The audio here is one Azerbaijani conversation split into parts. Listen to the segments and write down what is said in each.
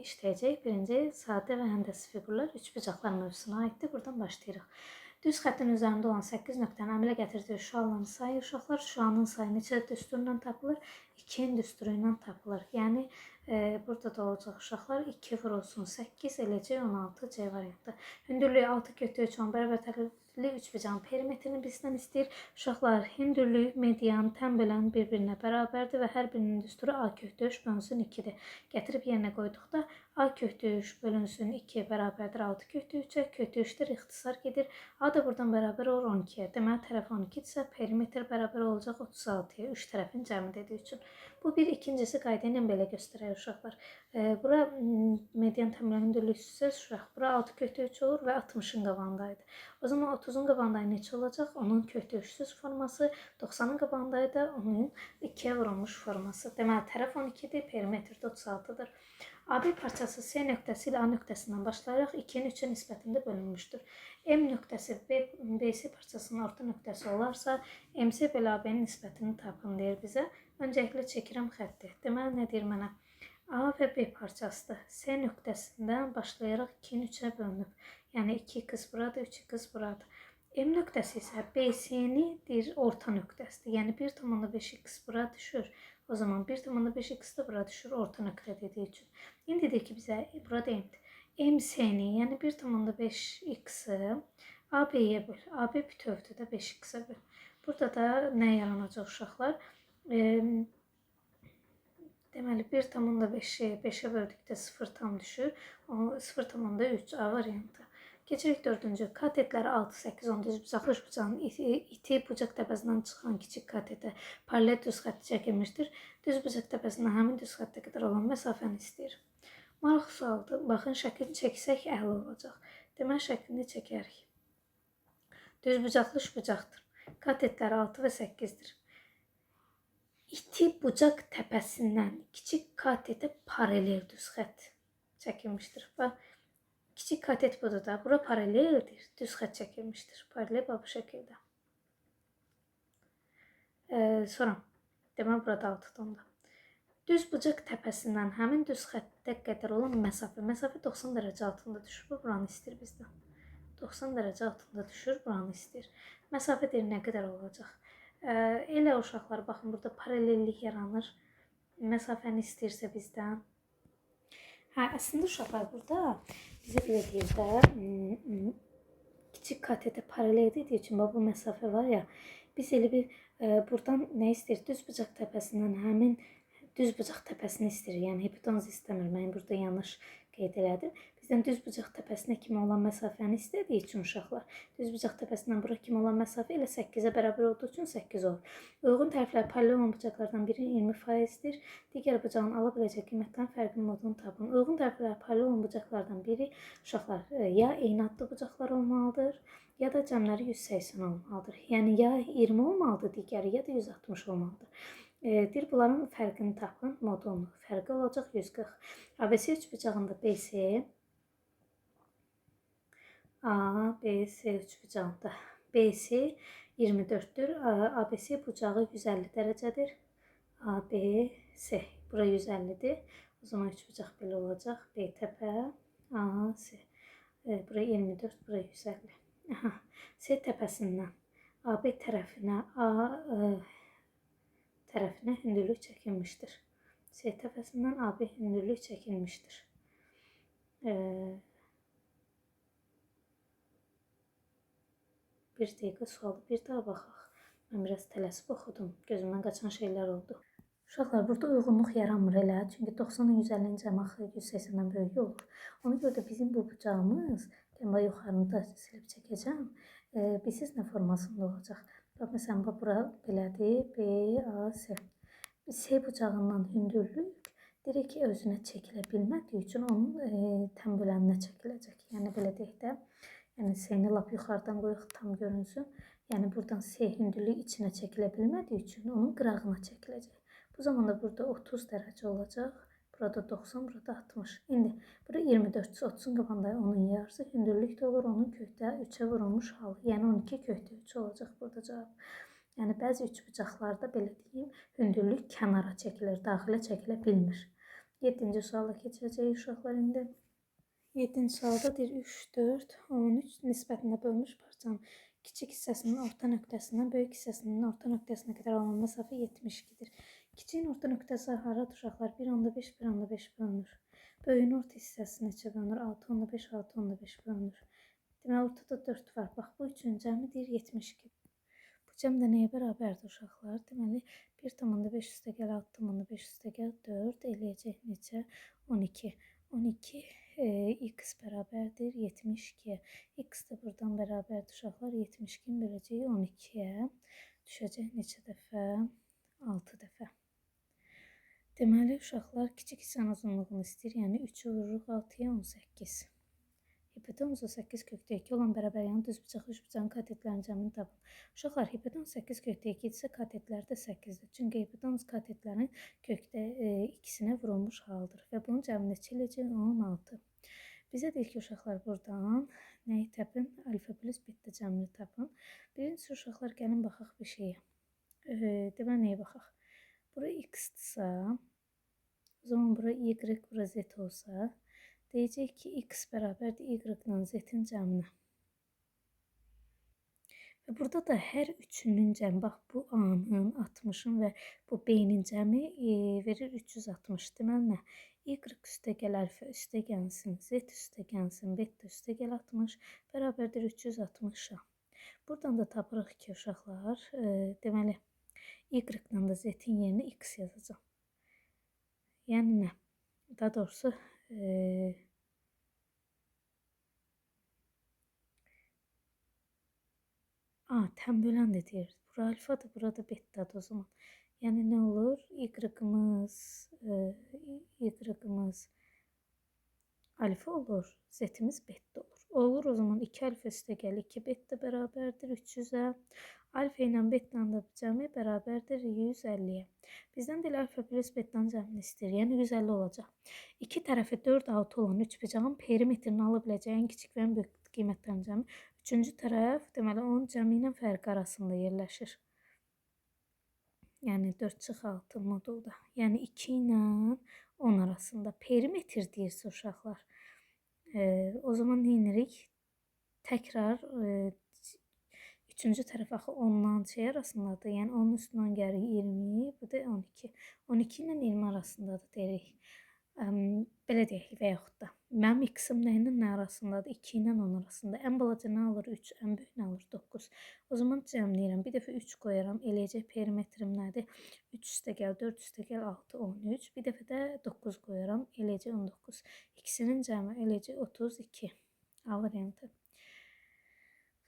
işləyəcək. Birinci, sadə və həndəsi fiqurlar üçbucaqlar mövzusuna aiddir. Buradan başlayırıq. Düz xəttin üzərində olan 8 nöqtəni əmələ gətirdiyi şüaların sayı uşaqlar şüanın sayı neçə düsturu ilə tapılır? 2-nin düsturu ilə tapılır. Yəni burada da olacaq uşaqlar 2 vurulsun 8 eləcək 16 C variantı. Hündürlüyü 6 götürü 3 10 bərabər tərəfli üçbucağın perimetrini bizdən istəyir. Uşaqlar hündürlük, median, tən bölən bir-birinə bərabərdir və hər birinin düsturu A köhdür 3 bölünsün 2-dir. Gətirib yerinə qoyduqda A köhdür 3 bölünsün 2 bərabərdir 6 köhdür 3-ə, köhdür 3-dür, ixtisar gedir. A da buradan bərabər olur 12-yə. Deməli, tərəf 12-dirsə, perimetr bərabər olacaq 36-ya, 3 tərəfin cəmi dediyi üçün. Bu bir, ikincisi qayda ilə belə göstərək uşaqlar. Bura median təmələn hündürlük uşaq. Bura 6 köhdür 3 olur və 60-ın qabağındaydı. O zaman 30-un qabağında neçə olacaq? Onun köhdür 3-süz forması, 90-ın qabağındaydı onun 2-yə vurulmuş forması. Deməli, tərəf 12-dir, perimetr 36-dır. AB parçası C nöqtəsi ilə A nöqtəsindən başlayaraq 2-nin 3-ə nisbətində bölünmüşdür. M nöqtəsi BC parçasının orta nöqtəsi olarsa, MC bölü AB-nin nisbətini tapın deyir bizə. Öncəliklə çəkirəm xətti. Deməli, nə deyir mənə? A və B parçasıdır. C nöqtəsindən başlayaraq 2-nin 3-ə bölünüb. Yəni 2 qız buradır, 3 qız buradır. M nöqtəsi isə BC-ni deyir orta nöqtəsidir. Yəni 1,5x bura düşür. O zaman 1,5x da bura düşür orta nöqtə dediyi üçün. İndi deyir ki, bizə burada M-dir. MC-ni, yəni 1,5x-i AB-yə böl. AB bütövdür də 5x-ə böl. Burada da nə yaranacaq uşaqlar? Deməli, 1,5-i 5-ə böldükdə 0 tam düşür. 0,3 A variantı. Keçirik 4-cü. Katetləri 6, 8, 10 düz bucaqlı üçbucağın iti bucaq təpəsindən çıxan kiçik katetə paralel düz xətti çəkilmişdir. Düz bucaq təpəsindən həmin düz xəttə qədər olan məsafəni istəyir. Maraq sualdır. Baxın, şəklini çəksək əla olacaq. Deməli, şəklini çəkərik. Düz bucaqlı üçbucaqdır. Katetləri 6 və 8-dir. İti bucaq təpəsindən kiçik katetə paralel düz xətt çəkilmişdir. Və kiçik katet budur da. Bura paraleldir. Düz xətt çəkilmişdir. Paralel bu şəkildə. Sonra, deməli, burada 6 onda. Düz bucaq təpəsindən həmin düz xəttə qədər olan məsafə. Məsafə 90 dərəcə altında düşür. Bu, buranı istəyir bizdən. 90 dərəcə altında düşür. Buranı istəyir. Məsafə deyir, nə qədər olacaq? Elə uşaqlar, baxın, burada paralellik yaranır. Məsafəni istəyirsə bizdən. Əslində uşaqlar, burada bizə belə deyir də, kiçik katetə paralel dediyi üçün bu məsafə var ya, biz elə bir buradan nə istəyir? Düz bucaq təpəsindən həmin düz bucaq təpəsini istəyir. Yəni, hipotenuzu istəmir. Mən burada yanlış qeyd elədim. Bizdən düz bucaq təpəsinə kimi olan məsafəni istədiyi üçün uşaqlar, düz bucaq təpəsindən bura kimi olan məsafə elə 8-ə bərabər olduğu üçün 8 olur. Uyğun tərəflər paralel olan bucaqlardan biri 20%-dir. Digər bucağın ala biləcək qiymətlərin fərqli modunu tapın. Uyğun tərəflər paralel olan bucaqlardan biri uşaqlar ya eyni adlı bucaqlar olmalıdır, ya da cəmləri 180 olmalıdır. Yəni, ya 20 olmalıdır digəri, ya da 160 olmalıdır. Deyir, bunların fərqini tapın, modunu. Fərqi olacaq 140. ABC üçbucağında BC, ABC üçbucağında BC 24-dür. ABC bucağı 150 dərəcədir. ABC, bura 150-dir. O zaman üçbucaq belə olacaq. B təpə, AC. Bura 24, bura 150. C təpəsindən AB tərəfinə tərəfinə hündürlük çəkilmişdir. C təpəsindən AB hündürlük çəkilmişdir. Bir dəqiqə sualı bir daha baxaq. Mən biraz tələsib oxudum. Gözümdən qaçan şeylər oldu. Uşaqlar, burada uyğunluq yaranmır elə. Çünki 90-ın 150-nin cəmi axı 180-dən böyük olur. Ona görə də bizim bu bucağımız, gəmə yuxarını da silib çəkəcəm. Bilsiz nə formasında olacaq? Bax, məsələn, bura belədir. B, A, C. C bucağından hündürlük direkt özünə çəkilə bilmədiyi üçün onun təm bölənə çəkiləcək. Yəni, belə deyək də, yəni C-ni lap yuxarıdan qoyaq, tam görünsün. Yəni, buradan C hündürlük içinə çəkilə bilmədiyi üçün onun qırağına çəkiləcək. Bu zaman da burada 30 dərəcə olacaq. Burada 90, burada 60. İndi, burada 24, 30-un qabağında onun yarısı hündürlük də olur. Onun kökdə 3-ə vurulmuş halı. Yəni, 12 kökdə 3 olacaq burada cavab. Yəni, bəzi üçbucaqlarda belə deyim, hündürlük kənara çəkilir, daxilə çəkilə bilmir. 7-ci suala keçəcəyik uşaqlar indi. 7-ci sualda deyir 3, 4, 13 nisbətində bölmüş parçanın kiçik hissəsinin orta nöqtəsindən böyük hissəsinin orta nöqtəsinə qədər olan məsafə 72-dir. Kiçiyin orta nöqtəsi haradır uşaqlar? 1/5, 1/5 bölünür. Böyüyün orta hissəsi neçə bölünür? 6/5, 6/5 bölünür. Deməli, ortada 4 var. Bax, bu üçün cəmi deyir 72. Bu cəm də nəyə bərabərdir uşaqlar? Deməli, 1/5 üstəgəl 6/5 üstəgəl 4 eləyəcək neçə? 12. 12 x bərabərdir 72-yə. X də buradan bərabərdir uşaqlar. 72-ni böləcəyik 12-yə. Düşəcək neçə dəfə? 6 dəfə. Deməli, uşaqlar kiçik hissənin uzunluğunu istəyir. Yəni 3-ü vururuq 6-ya 18. Hipotenuzu 8 kökdə 2 olan bərabəryanın düzbucaqlı üçbucağın katetlərinin cəmini tapın. Uşaqlar, hipotenuz 8 kökdə 2 idisə katetlər də 8-dir. Çünki hipotenuz katetlərin kökdə ikisinə vurulmuş haldır. Və bunun cəmi neçə eləyəcək? 16. Bizə deyir ki, uşaqlar, buradan nəyi tapın? Alfa plus beta cəmini tapın. Birincisi, uşaqlar, gəlin baxaq bir şeyə. Deməli, nəyə baxaq? Bura x-dırsa, o zaman bura y, bura z olsa, deyəcək ki, x bərabərdir y-la z-in cəminə. Və burada da hər üçünün cəmi, bax bu A-nın, 60-ın və bu B-nin cəmi verir 360. Deməli, nə? Y üstəgəl alfa üstə gəlsin, z üstə gəlsin, beta üstə gəl 60 bərabərdir 360-a. Buradan da tapırıq ki, uşaqlar, deməli, y-la da z-in yerinə x yazacaq. Yəni nə? Daha doğrusu, təm bölən də deyir. Bura alfadır, burada betadır o zaman. Yəni nə olur? Y-ımız alfa olur, z-imiz beta olur. Olur o zaman 2 alfa üstə gəl, 2 beta bərabərdir 300-ə. Alfa ilə betanın da cəmi bərabərdir 150-yə. Bizdən deyil alfa plus betanın cəmini istəyir. Yəni 150 olacaq. İki tərəfi 4, 6 olan üçbucağın perimetrini ala biləcəyin kiçik və böyük qiymətlərin cəmi. Üçüncü tərəf, deməli, onun cəmi ilə fərqi arasında yerləşir. Yəni 4/6 modulda. Yəni 2 ilə 10 arasında. Perimetr deyirsə uşaqlar. O zaman nə edirik? Təkrar üçüncü tərəf axı 10-dan şey arasındadır. Yəni 10-un üstündən gəlir 20, bu da 12. 12 ilə 20 arasındadır deyirik. Belə deyək və yaxud da. Mənim x-im nə ilə nə arasındadır? 2 ilə 10 arasında. Ən balaca nə alır? 3. Ən böyük nə alır? 9. O zaman cəmləyirəm. Bir dəfə 3 qoyaram. Eləyəcək perimetrim nədir? 3 üstə gəl, 4 üstə gəl, 6, 13. Bir dəfə də 9 qoyaram. Eləyəcək 19. İkisinin cəmi eləyəcək 32. A variantı.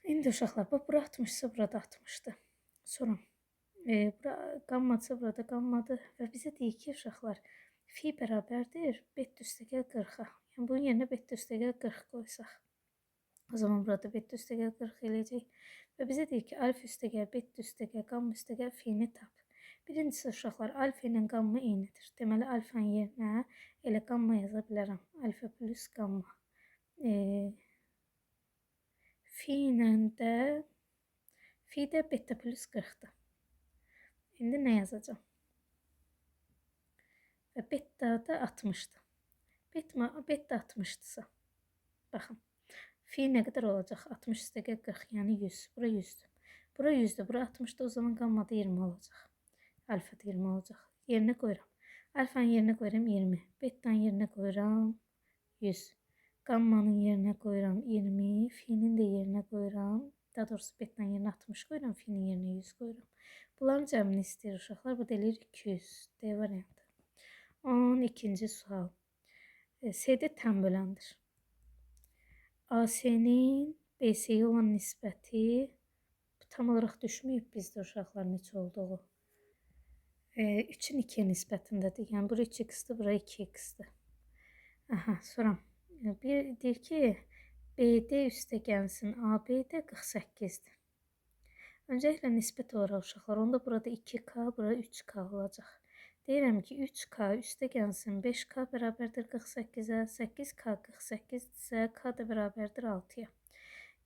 İndi uşaqlar, bura 60-sa burada 60-dır. Sonra, bura qammadırsa burada qammadır. Və bizə deyir ki, uşaqlar, fi bərabərdir beta üstə gəl 40-a. Yəni bunun yerinə beta üstə gəl 40 qoysaq. O zaman burada beta üstə gəl 40 eləyəcək. Və bizə deyir ki, alfa üstə gəl, beta üstə gəl, qamma üstə gəl, fini tap. Birincisi uşaqlar, alfa ilə qamma eynidir. Deməli, alfanın yerinə elə qamma yaza bilərəm. Alfa plus qamma. Fi də beta plus 40-dır. İndi nə yazacağım? Və beta da 60-dır. Beta 60-dırsa. Baxın. Fi nə qədər olacaq? 60 üstə gəl 40, yəni 100. Bura 100-dür. Bura 100-dür. Bura 60-dır. O zaman qamma da 20 olacaq. Alfa da 20 olacaq. Yerinə qoyuram. Alfanın yerinə qoyuram 20. Betanın yerinə qoyuram 100. Qammanın yerinə qoyuram 20. Finin də yerinə qoyuram. Daha doğrusu betanın yerinə 60 qoyuram. Finin yerinə 100 qoyuram. Bunların cəmini istəyir uşaqlar. Bu da eləyir 200. D variantı. 12-ci sual. CD təm böləndir. AC-nin BC-yə olan nisbəti tam olaraq düşməyib bizdə uşaqlar neçə olduğu. 3-ün 2-yə nisbətindədir. Yəni, bura 3x-dir, bura 2x-dir. Sonra bir deyir ki, BD üstə gəlsin, AB də 48-dir. Öncəliklə nisbət olaraq uşaqlar, onda burada 2K, bura 3K olacaq. Deyirəm ki, 3K üstə gəlsin, 5K bərabərdir 48-ə, 8K 48-dirsə, K da bərabərdir 6-ya.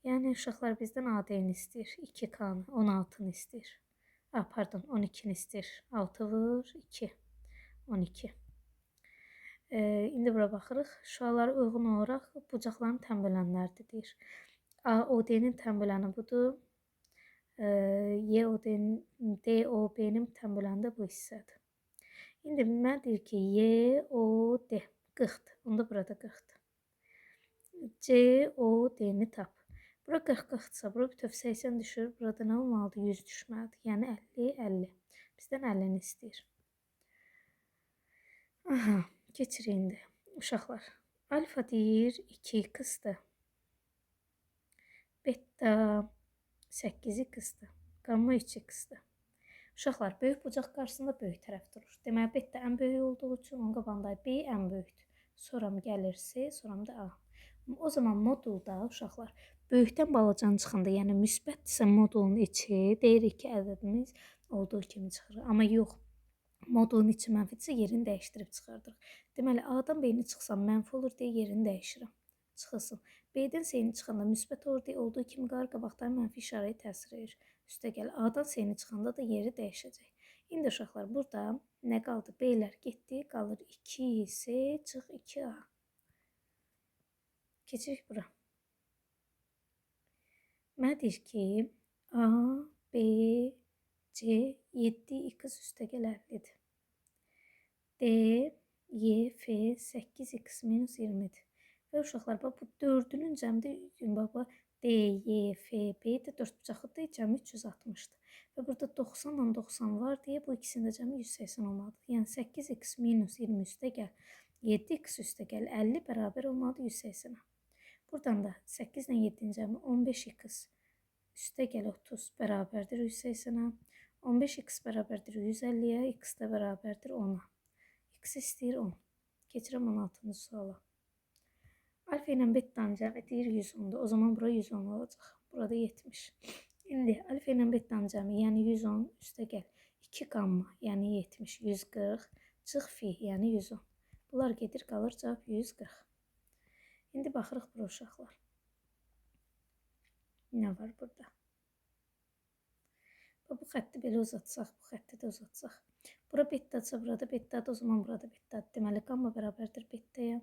Yəni, uşaqlar bizdən AD-ni istəyir, 2K-nı, 16-nı istəyir. Pardon, 12-ni istəyir. 6 vur, 2, 12. İndi bura baxırıq. Şüalara uyğun olaraq bucaqların tənbölənləridir deyir. AOD-nin tənböləni budur. YOD-nin, DOB-nin tənböləni də bu hissədir. İndi mən deyir ki, YOD 40-dır. Onda burada 40-dır. COD-ni tap. Bura 40-40-dırsa, bura bütöv 80 düşür. Burada nə olmalıdır? 100 düşməlidir. Yəni 50-50. Bizdən 50-ni istəyir. Aha, keçirik indi. Uşaqlar. Alfa deyir 2x-dır. Beta 8x-dır. Gamma 3x-dır. Uşaqlar, böyük bucaq qarşısında böyük tərəf durur. Deməli, beta ən böyük olduğu üçün onun qabağında B ən böyükdür. Sonra gəlir C, sonra da A. O zaman modulda uşaqlar böyükdən balacanı çıxanda, yəni müsbətdirsə modulun içi deyirik ki, ədədimiz olduğu kimi çıxır. Amma yox, modulun içi mənfidirsə yerini dəyişdirib çıxardırıq. Deməli, A-dan B-ni çıxsam mənfi olur deyə yerini dəyişirəm. Çıxılsın. B-dən C-ni çıxanda müsbət olur deyə olduğu kimi qarı qabaqdan mənfi işarəyə təsir edir. Üstə gəl, A-dan C-ni çıxanda da yeri dəyişəcək. İndi uşaqlar, burada nə qaldı? B-lər getdi, qalır 2C çıx 2A. Keçirik bura. Mənə deyir ki, A, B, C 7x üstə gəl 50-dir. D, Y, F 8x minus 20-dir. Və uşaqlar, bu 4-ünün cəmdə baba D, Y, F, B də 4 bucaqlıdır, cəmi 360-dır. Və burada 90 ilə 90 var deyə bu ikisində cəmi 180 olmalıdır. Yəni 8x minus 20 üstə gəl, 7x üstə gəl 50 bərabər olmalıdır 180-ə. Buradan da 8 ilə 7-nin cəmi 15x üstə gəl 30 bərabərdir 180-ə. 15x bərabərdir 150-yə, x də bərabərdir 10-a. X istəyir 10. Keçirəm 16-cı suala. Alfa ilə betanın cəmi deyir 110-dur. O zaman bura 110 olacaq. Burada 70. İndi alfa ilə betanın cəmi, yəni 110 üstə gəl. 2 qamma, yəni 70, 140. Çıx fi, yəni 110. Bunlar gedir, qalır cavab 140. İndi baxırıq bura uşaqlar. Nə var burada? Bu xətti belə uzatsaq, bu xətti də uzatsaq. Bura betadsa, burada betadır, o zaman burada betadır. Deməli, qamma bərabərdir betaya.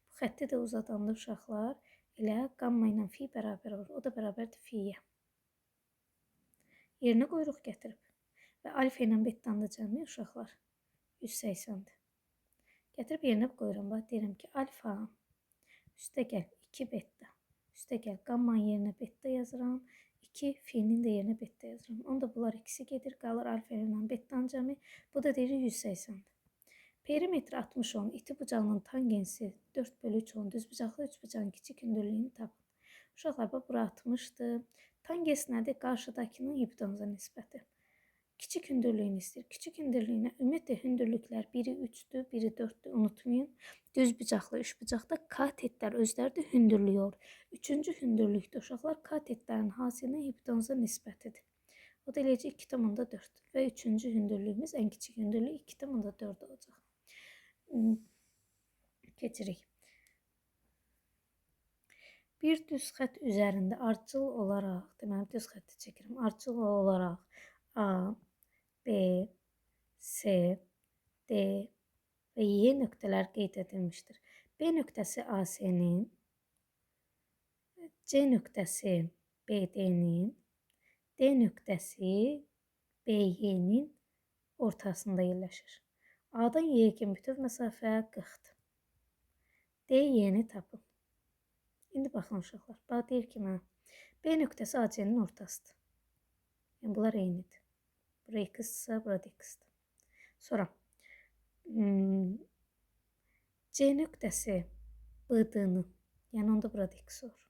Bu xətti də uzadanda uşaqlar elə qamma ilə fi bərabər olur. O da bərabərdir fiyə. Yerinə qoyuruq gətirib. Və alfa ilə betanın da cəmi uşaqlar 180-dir. Gətirib yerinə qoyuram. Bax, deyirəm ki, alfa üstə gəl 2 beta. Üstə gəl qammanın yerinə beta yazıram. 2 fi'nin də yerinə beta yazıram. Onda bunlar ikisi gedir, qalır alfa ilə betanın cəmi. Bu da deyir 180-dir. Perimetr 60 10, iti bucağının tangensi 4/3 10, düz bucaqlı 3 bucağın kiçik hündürlüyünü tapın. Uşaqlar, bura 60-dır. Tangens nədir? Qarşıdakının hipotenuza nisbəti. Kiçik hündürlüyünü istəyir. Kiçik hündürlüyünə ümumiyyətlə hündürlüklər biri 3-dür, biri 4-dür, unutmayın. Düz bucaqlı, üç bucaqda katetlər özləri də hündürlük olur. Üçüncü hündürlükdə uşaqlar katetlərin hasilinin hipotenuza nisbətidir. O da eləcə 2,4 və üçüncü hündürlüyümüz ən kiçik hündürlük 2,4 olacaq. Keçirik. Bir düz xət üzərində ardıcıl olaraq, deməli düz xətti çəkirəm, ardıcıl olaraq A, B, C, D və Y nöqtələr qeyd edilmişdir. B nöqtəsi AC-nin, C nöqtəsi BD-nin, D nöqtəsi BY-nin ortasında yerləşir. A-dan Y-yə kimi bütöv məsafə 40-dır. D, Y-ni tapın. İndi baxın uşaqlar. Bax, deyir ki, mənə B nöqtəsi AC-nin ortasıdır. Yəni, bunlar eynidir. Bura x-dırsa, burada x-dir. Sonra C nöqtəsi BD-nin, yəni onda burada x olur.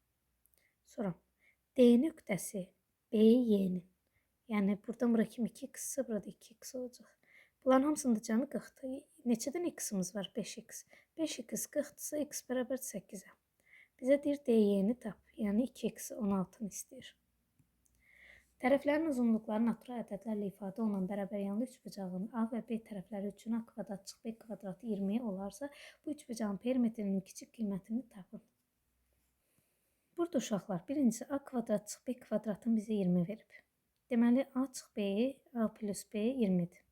Sonra D nöqtəsi BY-nin, yəni buradan bura kimi 2x-sə, burada 2x olacaq. Bunların hamısında cəmi 40-dır. Neçədən x-imiz var? 5x. 5x 40-dırsa, x bərabər 8-ə. Bizə deyir DY-ni tap, yəni 2x 16-nı istəyir. Tərəflərin uzunluqları natural ədədlərlə ifadə olunan bərabər yanlı üçbucağın A və B tərəfləri üçün A kvadrat çıx B kvadratı 20 olarsa, bu üçbucağın perimetrinin kiçik qiymətini tapın. Burada uşaqlar, birincisi A kvadrat çıx B kvadratın bizə 20 verib. Deməli, A çıx B, A plus B 20-dir.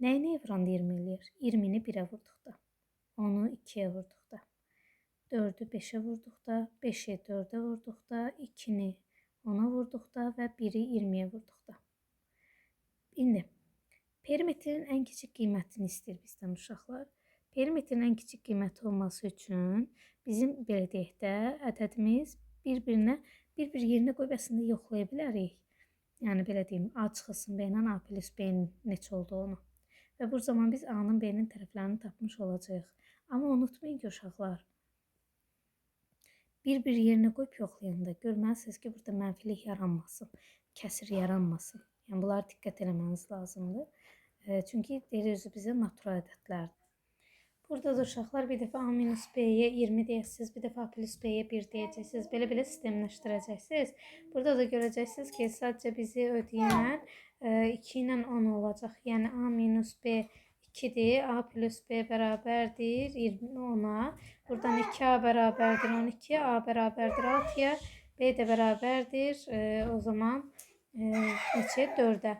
Nəyini evranda 20 eləyir? 20-ni 1-ə vurduqda. 10'u 2'ye vurduqda, 4'ü 5'e vurduqda, 5'i 4'e vurduqda, 2'ni 10'a vurduqda və 1'i 20'ye vurduqda. İndi perimetrin ən kiçik qiymətini istəyir bizdən uşaqlar. Perimetrin ən kiçik qiyməti olması üçün bizim belə deyək də ədədimiz bir-bir yerinə qoyub əslində yoxlaya bilərik. Yəni belə deyim, A çıxılsın B ilə A plus B-nin neçə olduğunu. Və bu zaman biz A-nın B-nin tərəflərini tapmış olacağıq. Amma unutmayın ki, uşaqlar, bir-bir yerinə qoyub yoxlayanda görməlisiniz ki, burada mənfilik yaranmasın, kəsir yaranmasın. Yəni bunlara diqqət eləməniz lazımdır. Çünki deyir özü bizə natural ədədlərdir. Burada da uşaqlar bir dəfə A minus B-yə 20 deyəsiniz, bir dəfə A plus B-yə 1 deyəcəksiniz. Belə-belə sistemləşdirəcəksiniz. Burada da görəcəksiniz ki, sadəcə bizi ödəyən 2 ilə 10 olacaq. Yəni A minus B 2-dir, A plus B bərabərdir 10'a. Buradan 2A bərabərdir 12'ye, A bərabərdir 6'ya, B də bərabərdir o zaman neçə? 4'ə.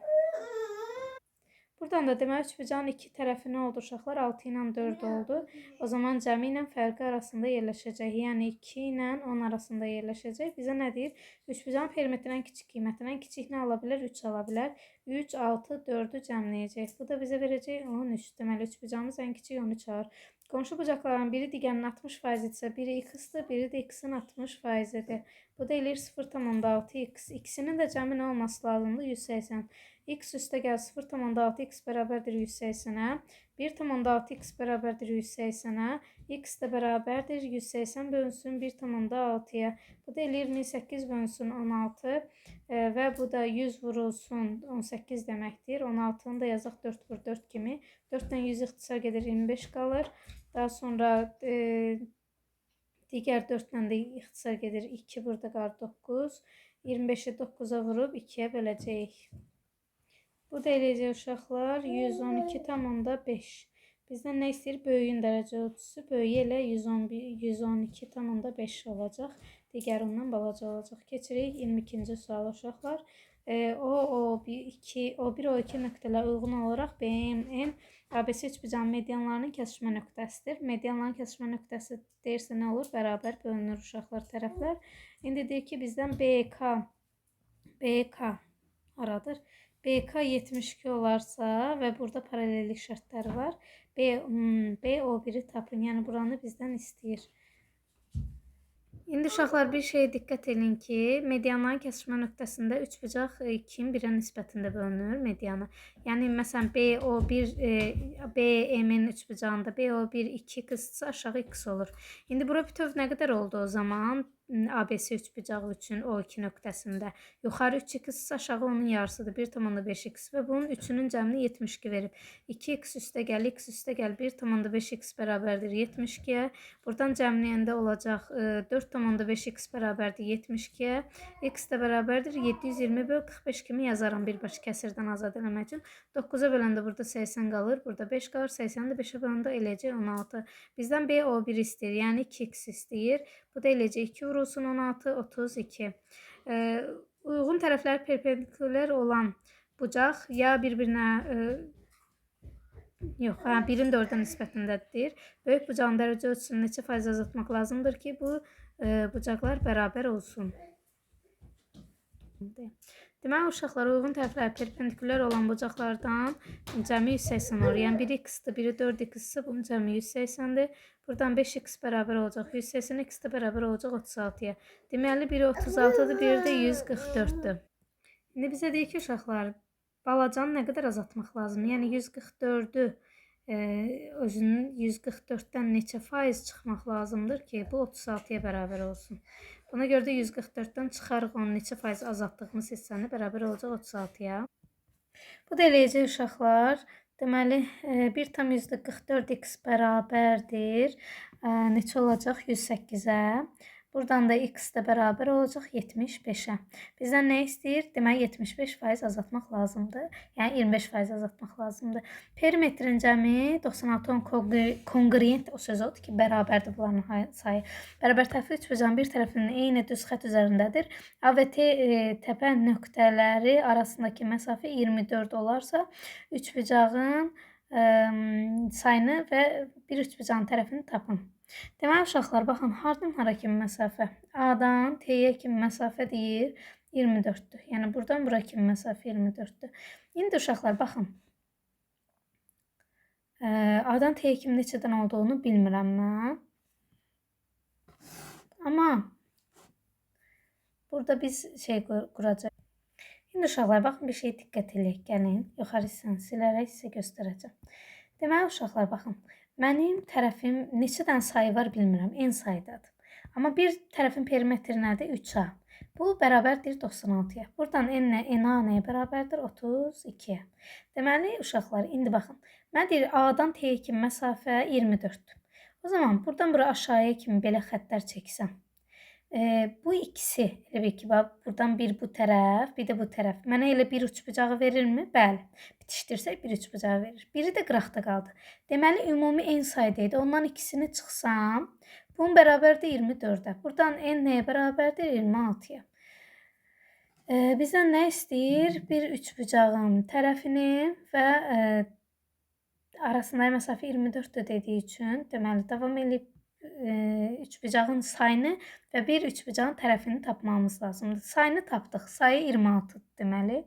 Buradan da demək üçbucağın iki tərəfi nə oldu uşaqlar? 6 ilə 4 oldu. O zaman cəmi ilə fərqi arasında yerləşəcək. Yəni 2 ilə 10 arasında yerləşəcək. Bizə nə deyir? Üçbucağın perimetrin ən kiçik qiymətindən kiçik nə ala bilər? 3 ala bilər. 3, 6, 4'ü cəmləyəcək. Bu da bizə verəcək 13. Deməli üçbucağımız ən kiçik 13 alır. Qonşu bucaqların biri digərinin 60%-dirsə, biri x-dir, biri də x-in 60%-dir. Bu da eləyir 0,6x. İkisinin də cəmi nə olması lazımdır? 180. X üstə gəl 0,6 x bərabərdir 180-ə. 1,6 x bərabərdir 180-ə. X də bərabərdir 180 bölünsün 1,6-ya. Bu da eləyir 1800 bölünsün 16 və bu da 100 vurulsun 18 deməkdir. 16'nı da yazaq 4 vur 4 kimi. 4 ilə 100 ixtisar gedir 25 qalır. Daha sonra digər 4 ilə də ixtisar gedir 2 burada qalır 9. 25'i 9'a vurub 2'yə böləcəyik. Bu da eləyəcək uşaqlar 112,5. Bizdən nə istəyir? Böyüyün dərəcə ölçüsü. Böyüyü elə 112,5 olacaq. Digər ondan balaca olacaq. Keçirik 22-ci sual uşaqlar. O1, O2 nöqtələr uyğun olaraq BMN ABC üçbucağın medianlarının kəsişmə nöqtəsidir. Medianların kəsişmə nöqtəsi deyirsə nə olur? Bərabər bölünür uşaqlar tərəflər. İndi deyir ki, bizdən BK haradır? BK 72 olarsa və burada paralellik şərtləri var. BO1'i tapın. Yəni buranı bizdən istəyir. İndi uşaqlar bir şeyə diqqət edin ki, medianların kəsişmə nöqtəsində üçbucaq 2'nin 1'ə nisbətində bölünür medianı. Yəni məsələn BM'nin üçbucağında BO1 2 qısıtsa aşağı x olur. İndi bura bütöv nə qədər oldu o zaman? ABC üçbucağı üçün O2 nöqtəsində. Yuxarı 3x aşağı onun yarısıdır. 1,5x və bunun 3'ünün cəmini 72 verib. 2x üstə gəl, x üstə gəl. 1,5x bərabərdir 72'yə. Buradan cəmləyəndə olacaq 4,5x bərabərdir 72'yə. X də bərabərdir 720 böl 45 kimi yazaram birbaşa kəsirdən azad eləmək üçün. 9'a böləndə burada 80 qalır. Burada 5 qalır. 80'i də 5'ə böləndə eləyəcək 16. Bizdən BO1 istəyir. Yəni 2x istəyir. Bu da eləyəcək 2 vurulsun 16, 32. Uyğun tərəfləri perpendikulyar olan bucaq ya bir-birinə birin 4'ə nisbətindədir. Böyük bucağın dərəcə ölçüsünü neçə faiz azaltmaq lazımdır ki, bu bucaqlar bərabər olsun. Deməli uşaqlar uyğun tərəfləri perpendikulyar olan bucaqlardan cəmi 180 olur. Yəni biri x-dir, biri 4x-sə bunun cəmi 180-dir. Buradan 5x bərabər olacaq 180, x də bərabər olacaq 36'ya. Deməli biri 36'dır, biri də 144'dür. İndi bizə deyir ki, uşaqlar balacanı nə qədər azaltmaq lazım? Yəni 144'ü özünün 144'dən neçə faiz çıxmaq lazımdır ki, bu 36'ya bərabər olsun. Buna görə də 144'dən çıxarıq onun neçə faiz azaltdığımız hissəni bərabər olacaq 36'ya. Bu da eləyəcək uşaqlar. Deməli 1,44x bərabərdir. Neçə olacaq? 108'ə. Buradan da x də bərabər olacaq 75'ə. Bizdən nə istəyir? Deməli 75% azaltmaq lazımdır. Yəni 25% azaltmaq lazımdır. Perimetrin cəmi 96 kongruent o söz odur ki, bərabərdir bunların sayı. Bərabər tərəfli üçbucağın bir tərəfinin eyni düz xətt üzərindədir. A və T təpə nöqtələri arasındakı məsafə 24 olarsa, üçbucağın sayını və bir üçbucağın tərəfini tapın. Deməli uşaqlar, baxın, hardan hara kimi məsafə? A-dan T-yə kimi məsafə deyir 24-dür. Yəni buradan bura kimi məsafə 24-dür. İndi uşaqlar, baxın. A-dan T-yə kimi neçədən olduğunu bilmirəm mən. Amma burada biz şey quracaq. İndi uşaqlar, baxın, bir şey diqqət edək. Gəlin, yuxarı hissəni silərək sizə göstərəcəm. Deməli uşaqlar, baxın. Mənim tərəfim neçə dənə sayı var bilmirəm, n sayıdadır. Amma bir tərəfin perimetri nədir? 3A. Bu bərabərdir 96-ya. Buradan n-a nəyə bərabərdir? 32-yə. Deməli uşaqlar, indi baxın. Mən deyir, A-dan T-yə kimi məsafə 24-dür. O zaman buradan bura aşağıya kimi belə xəttlər çəksəm. Bu ikisi, elə bir ki, buradan bir bu tərəf, bir də bu tərəf. Mənə elə bir üçbucağı verirmi? Bəli. Bitişdirsək bir üçbucağı verir. Biri də qıraqda qaldı. Deməli, ümumi n sayıdaydı. Ondan ikisini çıxsam, bunun bərabərdir 24-ə. Buradan n nəyə bərabərdir? 26-ya. Bizdən nə istəyir? Bir üçbucağın tərəfini və arasındakı məsafə 24-dür dediyi üçün, deməli, davam edib üçbucağın sayını və bir üçbucağın tərəfini tapmamız lazımdır. Sayını tapdıq. Sayı 26-dır deməli.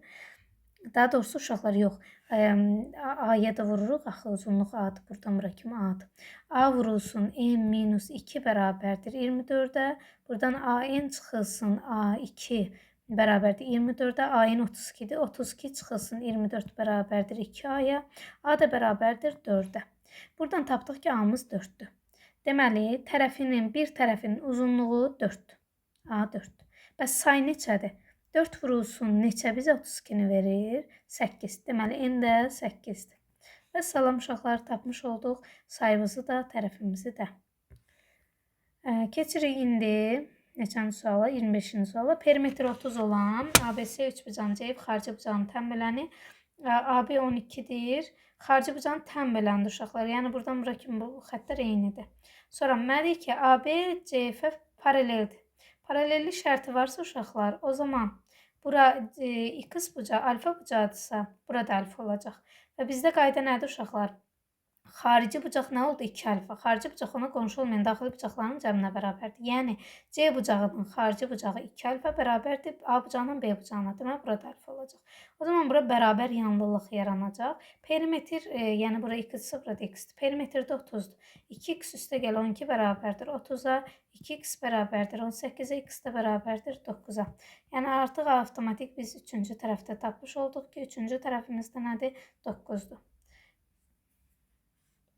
Daha doğrusu uşaqlar yox. A-ya da vururuq. Axı uzunluq A-dır. Buradan bura kimi A-dır. A vurulsun n-2 bərabərdir 24-ə. Buradan A-n çıxılsın A2 bərabərdir 24-ə. A-n 32-dir. 32 çıxılsın 24 bərabərdir 2A-ya. A da bərabərdir 4-ə. Buradan tapdıq ki, A-mız 4-dür. Deməli, bir tərəfinin uzunluğu 4-dür. A 4-dür. Bəs say neçədir? 4 vurulsun neçə bizə 32-ni verir? 8. Deməli, n də 8-dir. Və salam uşaqlar, tapmış olduq sayımızı da, tərəfimizi də. Keçirik indi neçənci suala? 25-ci suala. Perimetri 30 olan ABC üçbucağın ceyb xarici bucağın tənbələni AB 12-dir. Xarici bucağın tənbələndir uşaqlar. Yəni, buradan bura kimi bu xəttlər eynidir. Sonra mənə deyir ki, AB CF paraleldir. Paralellik şərti varsa uşaqlar, o zaman bura x bucağı, alfa bucağıdırsa, burada alfa olacaq. Və bizdə qayda nədir uşaqlar? Xarici bucaq nə oldu? 2 alfa. Xarici bucaq ona qonşu olmayan daxili bucaqların cəminə bərabərdir. Yəni, C bucağının xarici bucağı 2 alfa bərabərdir A bucağından B bucağına. Deməli, burada alfa olacaq. O zaman bura bərabər yanlılıq yaranacaq. Perimetr, yəni bura x-dir, burada x-dir. Perimetrdə 30-dur. 2x üstə gəl 12 bərabərdir 30-a. 2x bərabərdir 18-ə, x də bərabərdir 9-a. Yəni, artıq avtomatik biz 3-cü tərəfdə tapmış olduq ki, 3-cü tərəfimiz də nədir? 9-dur.